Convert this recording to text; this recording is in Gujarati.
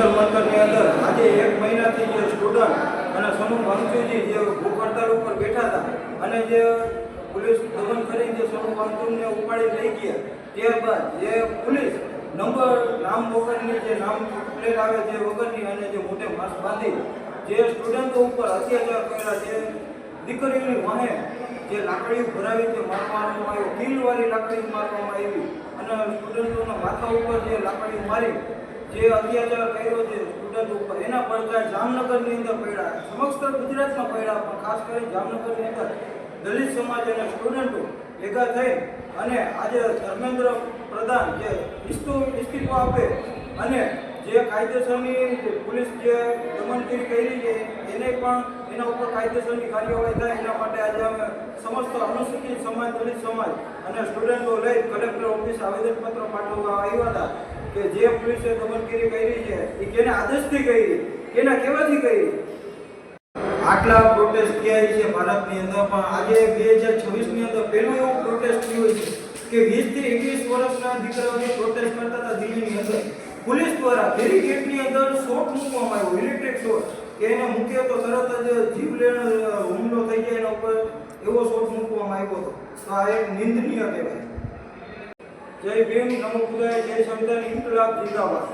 મંતરની અંદર આજે 1 મહિનાથી જે સ્ટુડન્ટ અને સોનુ વાંચુજી જે ભૂખ હડતાલ ઉપર બેઠા હતા અને જે પોલીસ દમન કરીને જે સોનુ વાંચુને ઉપાડી લઈ ગયા, ત્યારબાદ જે પોલીસ નામ વગરની જે નામ પ્લેટ આવે જે વગરની અને જે મોટે માસ્ક બાંધી જે સ્ટુડન્ટો ઉપર અત્યાચાર કર્યા, જે દીકરીઓની વાહે જે લાકડીઓ ભરાવી જે મારવામાં આવ્યો, કિલવાળી લાકડી મારવામાં આવી અને સ્ટુડન્ટોના માથા ઉપર જે લાકડી મારી જે અત્યાચાર કર્યો છે સ્ટુડન્ટ ઉપર, એના પડઘા જામનગરની અંદર પડ્યા, સમગ્ર ગુજરાતમાં પડ્યા, પણ ખાસ કરી જામનગરની અંદર દલિત સમાજ અને સ્ટુડન્ટો ભેગા થઈ અને આજે ધર્મેન્દ્ર પ્રધાન જે ઇસ્તીફો આપે અને જે કાયદેસરની પોલીસ જે દમનગીરી કરી છે એને પણ એના ઉપર કાયદેસરની કાર્યવાહી થાય એના માટે આજે અમે સમસ્ત અનુસૂચિત સમાજ, દલિત સમાજ અને સ્ટુડન્ટો લઈ કલેક્ટર ઓફિસ આવેદનપત્ર પાઠવવા આવ્યા હતા કે જે પોલીસે દમનગીરી કરી છે એ કેને આદેશથી કરી, કેના કહેવાથી કરી. આટલા પ્રોટેસ્ટ થયા છે ભારતની અંદર, પણ આજે 2026ની અંદર પહેલું એવું પ્રોટેસ્ટ થયું છે કે 20 થી 21 વર્ષના દીકરાઓની પ્રોટેસ્ટ કરતા હતા દિલ્હીની અંદર. પોલીસ દ્વારા બેરીકેડની અંદર શોટ મૂકવામાં આવ્યો, ઇલેક્ટ્રિક શોટ, કે એને મૂકે તો તરત જ જીવલેણ હુમલો થઈ જાય એના ઉપર એવો શોટ મૂકવામાં આવ્યો હતો. તો આ એક નિંદનીય કહેવાય. જય ભીમ, નમો બુદ્ધાય, જય સંવિધાન, ઇન્કલાબ જિંદાબાદ.